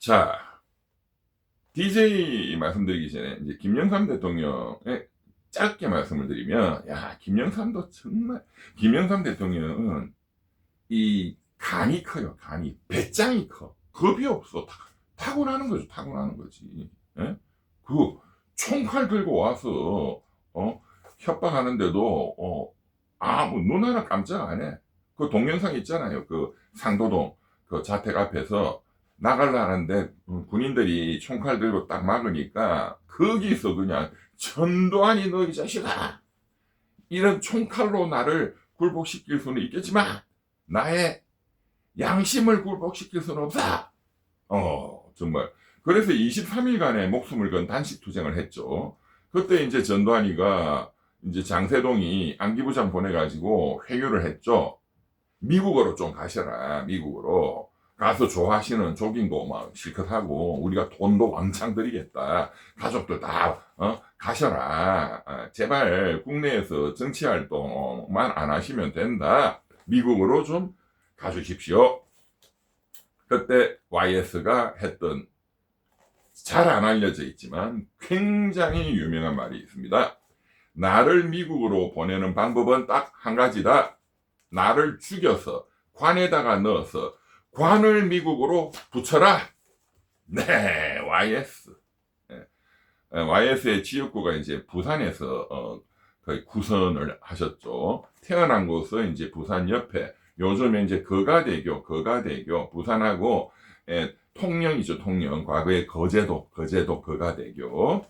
자, DJ 말씀드리기 전에 이제 김영삼 대통령의 짧게 말씀을 드리면, 야, 김영삼 대통령은 이 간이 커요. 간이 배짱이 커. 겁이 없어. 타고나는 거죠. 타고나는 거지. 예? 그 총칼 들고 와서 협박하는데도 아무 눈 하나 깜짝 안 해. 그 동영상 있잖아요. 그 상도동 그 자택 앞에서 나가려는데 군인들이 총칼 들고 딱 막으니까 거기서 그냥 전두환이 너 이 자식아, 이런 총칼로 나를 굴복시킬 수는 있겠지만 나의 양심을 굴복시킬 수는 없다. 정말. 그래서 23일간의 목숨을 건 단식 투쟁을 했죠. 그때 이제 전두환이가 이제 장세동이 안기부장 보내가지고 회유를 했죠. 미국으로 좀 가셔라. 미국으로 가서 좋아하시는 조깅도 막 실컷 하고 우리가 돈도 왕창 드리겠다. 가족들 다 가셔라. 제발 국내에서 정치 활동만 안 하시면 된다. 미국으로 좀 가주십시오. 그때 YS가 했던 잘 안 알려져 있지만 굉장히 유명한 말이 있습니다. 나를 미국으로 보내는 방법은 딱 한 가지다. 나를 죽여서 관에다가 넣어서 관을 미국으로 붙여라. 네, YS. YS의 지역구가 이제 부산에서 거의 구선을 하셨죠. 태어난 곳은 이제 부산 옆에, 요즘에 이제 거가대교, 부산하고 통영이죠, 통영. 과거에 거제도, 거가대교.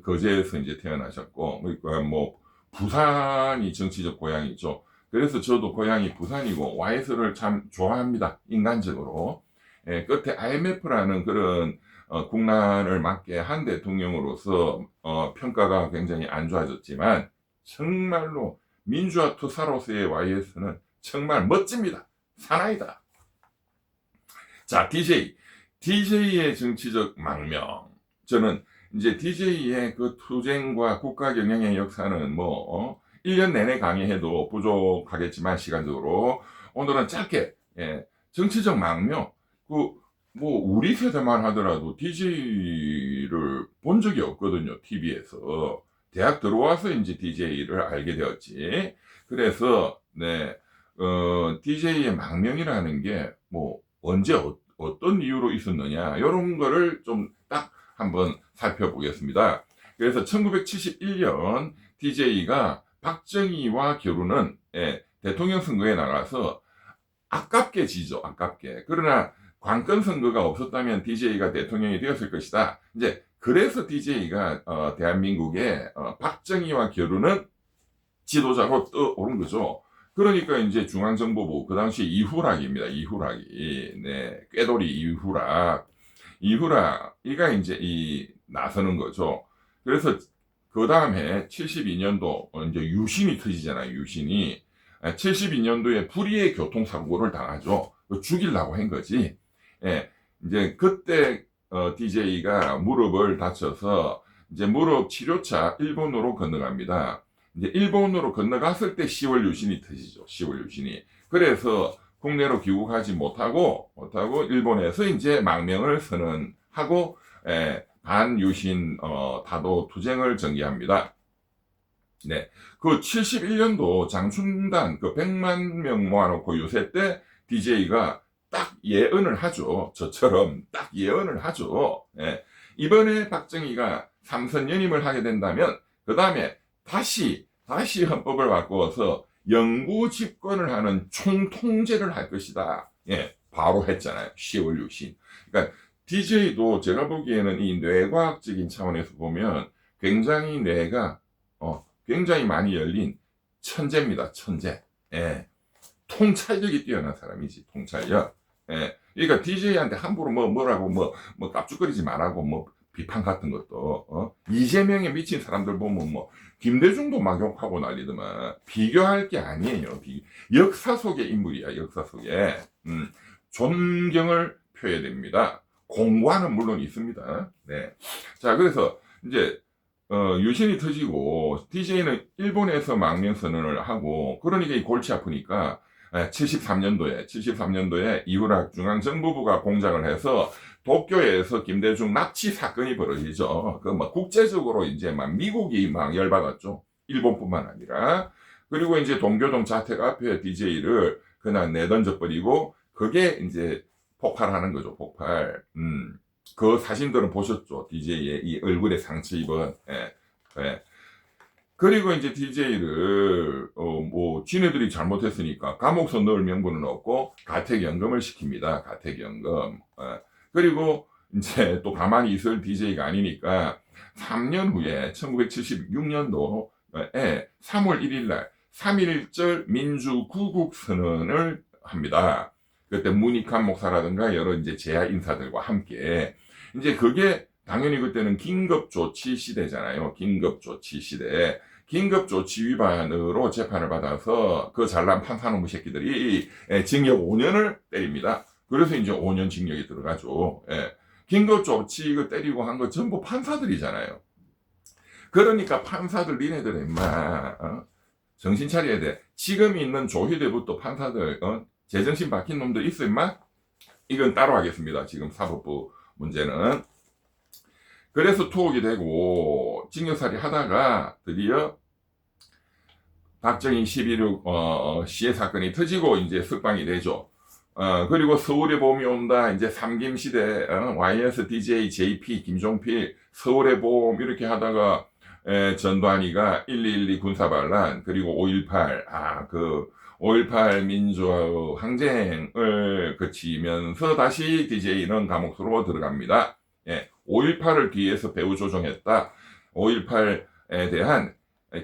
거제에서 이제 태어나셨고, 그러니까 뭐 부산이 정치적 고향이죠. 그래서 저도 고향이 부산이고 YS를 참 좋아합니다. 인간적으로. 끝에 IMF라는 그런 국난을 맞게 한 대통령으로서 평가가 굉장히 안 좋아졌지만 정말로 민주화 투사로서의 YS는 정말 멋집니다. 사나이다. 자, DJ의 정치적 망명. 저는 이제 DJ의 그 투쟁과 국가 경영의 역사는 1년 내내 강의해도 부족하겠지만 시간적으로 오늘은 짧게, 정치적 망명, 우리 세대만 하더라도 DJ를 본 적이 없거든요. TV에서. 대학 들어와서 이제 DJ를 알게 되었지. 그래서, DJ의 망명이라는 게 언제 어떤 이유로 있었느냐, 이런 거를 좀 딱 한번 살펴보겠습니다. 그래서 1971년 DJ가 박정희와 겨루는 대통령 선거에 나가서 아깝게 지죠. 아깝게. 그러나 관건 선거가 없었다면 DJ가 대통령이 되었을 것이다. 이제 그래서 DJ가 대한민국의 박정희와 겨루는 지도자로 떠오른 거죠. 그러니까 이제 중앙정보부, 그 당시 이후락입니다. 이후락이. 네, 꾀돌이 이후락이가 이제 나서는 거죠. 그래서 그 다음에 72년도 이제 유신이 터지잖아요. 유신이 72년도에 불의의 교통사고를 당하죠. 죽이려고 한 거지. 이제 그때 DJ가 무릎을 다쳐서 이제 무릎 치료차 일본으로 건너갑니다. 이제 일본으로 건너갔을 때 10월 유신이 터지죠. 10월 유신이. 그래서 국내로 귀국하지 못하고 일본에서 이제 망명을 선언하고 반유신 다도 투쟁을 전개합니다. 네. 그 71년도 장충단 그 100만 명 모아놓고 유세 때 DJ가 딱 예언을 하죠. 저처럼 딱 예언을 하죠. 이번에 박정희가 3선 연임을 하게 된다면 그 다음에 다시 헌법을 바꾸어서 영구 집권을 하는 총통제를 할 것이다. 바로 했잖아요. 10월 유신. 그러니까 DJ도 제가 보기에는 이 뇌과학적인 차원에서 보면 굉장히 뇌가 굉장히 많이 열린 천재입니다. 천재. 통찰력이 뛰어난 사람이지. 통찰력. 그러니까 DJ한테 함부로 뭐라고 깝죽거리지 말라고 비판 같은 것도 이재명에 미친 사람들 보면 김대중도 막 욕하고 난리더만. 비교할 게 아니에요. 역사 속의 인물이야. 역사 속에 존경을 표해야 됩니다. 공과는 물론 있습니다. 네. 자, 그래서 이제 유신이 터지고 DJ는 일본에서 망명 선언을 하고, 그러니까 이 골치 아프니까 73년도에 이후락 중앙정보부가 공작을 해서 도쿄에서 김대중 납치 사건이 벌어지죠. 그 뭐 국제적으로 이제 막 미국이 막 열받았죠. 일본뿐만 아니라. 그리고 이제 동교동 자택 앞에 DJ를 그냥 내던져 버리고 그게 이제 폭발하는 거죠. 폭발. 그 사진들은 보셨죠. DJ의 이 얼굴에 상처 입은. 예. 예. 그리고 이제 DJ를 뭐 지네들이 잘못했으니까 감옥서 넣을 명분은 없고 가택연금을 시킵니다. 가택연금. 그리고 이제 또 가만히 있을 DJ가 아니니까 3년 후에 1976년도에 3월 1일 날 3.1절 민주구국선언을 합니다. 그때 문익환 목사라든가 여러 이제 재야 인사들과 함께 이제 그게 당연히 그때는 긴급조치 시대잖아요. 긴급조치 시대. 긴급조치 위반으로 재판을 받아서 그 잘난 판사놈의 새끼들이 징역 5년을 때립니다. 그래서 이제 5년 징역이 들어가죠. 예. 긴급조치 이거 때리고 한 거 전부 판사들이잖아요. 그러니까 판사들 니네들 임마 정신 차려야 돼. 지금 있는 조희대부터 판사들 제정신 박힌 놈들 있어 임마? 이건 따로 하겠습니다. 지금 사법부 문제는. 그래서 투옥이 되고 징역살이 하다가 드디어 박정희 11.6 시해 사건이 터지고 이제 석방이 되죠. 그리고 서울의 봄이 온다. 이제 삼김시대 YS DJ JP 김종필 서울의 봄 이렇게 하다가 전두환이가 1212 군사반란 그리고 5.18 그 5.18 민주항쟁을 거치면서 다시 DJ는 감옥으로 들어갑니다. 5.18을 뒤에서 배후 조종했다. 5.18에 대한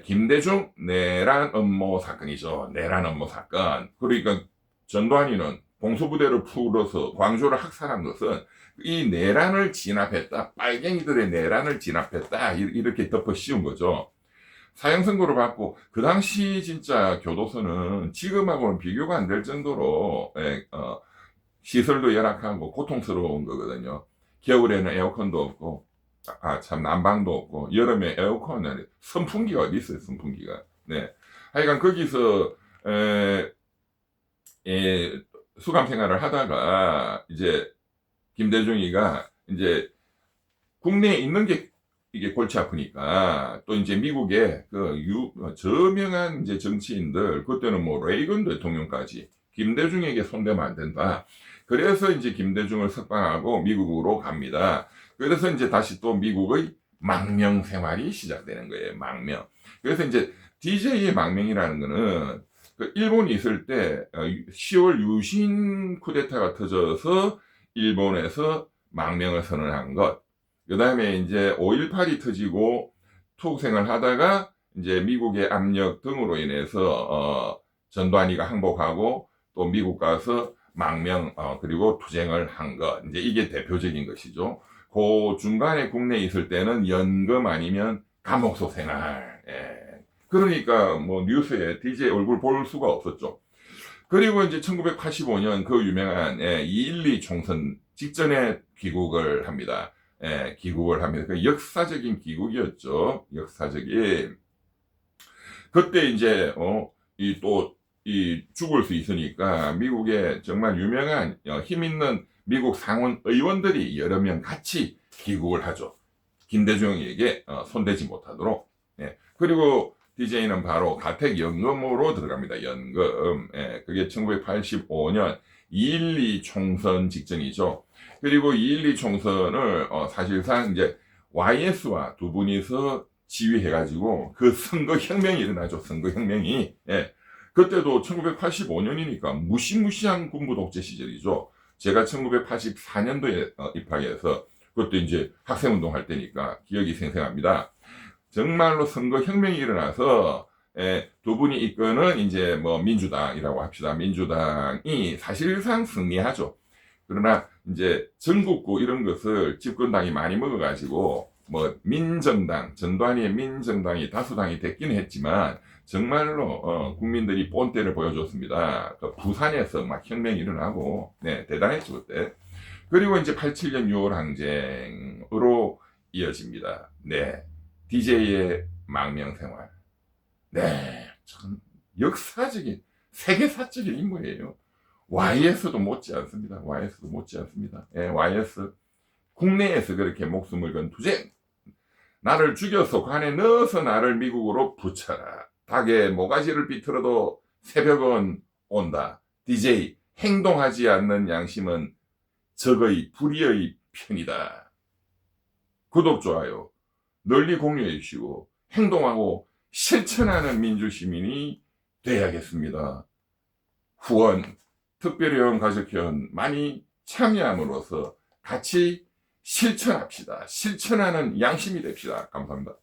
김대중 내란 음모 사건이죠. 내란 음모 사건. 그러니까 전두환이는 봉수부대를 풀어서 광주를 학살한 것은 이 내란을 진압했다. 빨갱이들의 내란을 진압했다. 이렇게 덮어 씌운 거죠. 사형 선고를 받고 그 당시 진짜 교도소는 지금하고는 비교가 안 될 정도로 시설도 열악하고 고통스러운 거거든요. 겨울에는 에어컨도 없고 참 난방도 없고 여름에 에어컨은 선풍기가 어디 있어요. 선풍기가. 네. 하여간 거기서 수감 생활을 하다가 이제 김대중이가 이제 국내에 있는 게 이게 골치 아프니까 또 이제 미국의 저명한 이제 정치인들 그때는 뭐 레이건 대통령까지 김대중에게 손대면 안 된다. 그래서 이제 김대중을 석방하고 미국으로 갑니다. 그래서 이제 다시 또 미국의 망명 생활이 시작되는 거예요. 망명. 그래서 이제 DJ의 망명이라는 거는 그 일본이 있을 때 10월 유신 쿠데타가 터져서 일본에서 망명을 선언한 것. 그 다음에 이제 5.18이 터지고 투옥생을 하다가 이제 미국의 압력 등으로 인해서 전두환이가 항복하고 또 미국 가서 망명 그리고 투쟁을 한 것. 이제 이게 대표적인 것이죠. 그 중간에 국내에 있을 때는 연금 아니면 감옥소 생활. 그러니까 뭐 뉴스에 DJ 얼굴 볼 수가 없었죠. 그리고 이제 1985년 그 유명한 2.12 총선 직전에 귀국을 합니다. 귀국을 합니다. 그 역사적인 귀국이었죠. 역사적인. 그때 이제 이 죽을 수 있으니까 미국의 정말 유명한 힘 있는 미국 상원 의원들이 여러 명 같이 귀국을 하죠. 김대중에게 손대지 못하도록. 그리고 DJ는 바로 가택연금으로 들어갑니다. 연금. 그게 1985년 2.12 총선 직전이죠. 그리고 2.12 총선을 사실상 이제 YS와 두 분이서 지휘해가지고 그 선거혁명이 일어나죠. 선거혁명이. 그때도 1985년이니까 무시무시한 군부 독재 시절이죠. 제가 1984년도에 입학해서 그것도 이제 학생운동 할 때니까 기억이 생생합니다. 정말로 선거혁명이 일어나서 두 분이 이끄는 이제 뭐 민주당이라고 합시다. 민주당이 사실상 승리하죠. 그러나 이제 전국구 이런 것을 집권당이 많이 먹어가지고 뭐 민정당, 전두환이의 민정당이 다수당이 됐긴 했지만 정말로 국민들이 본때를 보여줬습니다. 그 부산에서 막 혁명이 일어나고 대단했죠 그때. 그리고 이제 87년 6월 항쟁으로 이어집니다. DJ의 망명 생활. 참 역사적인 세계사적인 인물이에요. YS도 못지 않습니다. YS도 못지 않습니다. 예, YS 국내에서 그렇게 목숨을 건 투쟁. 나를 죽여서 관에 넣어서 나를 미국으로 붙여라. 닭의 모가지를 비틀어도 새벽은 온다. DJ 행동하지 않는 양심은 적의 불의의 편이다. 구독, 좋아요 널리 공유해 주시고 행동하고 실천하는 민주시민이 돼야겠습니다. 후원, 특별회원, 가족회원 많이 참여함으로써 같이 실천합시다. 실천하는 양심이 됩시다. 감사합니다.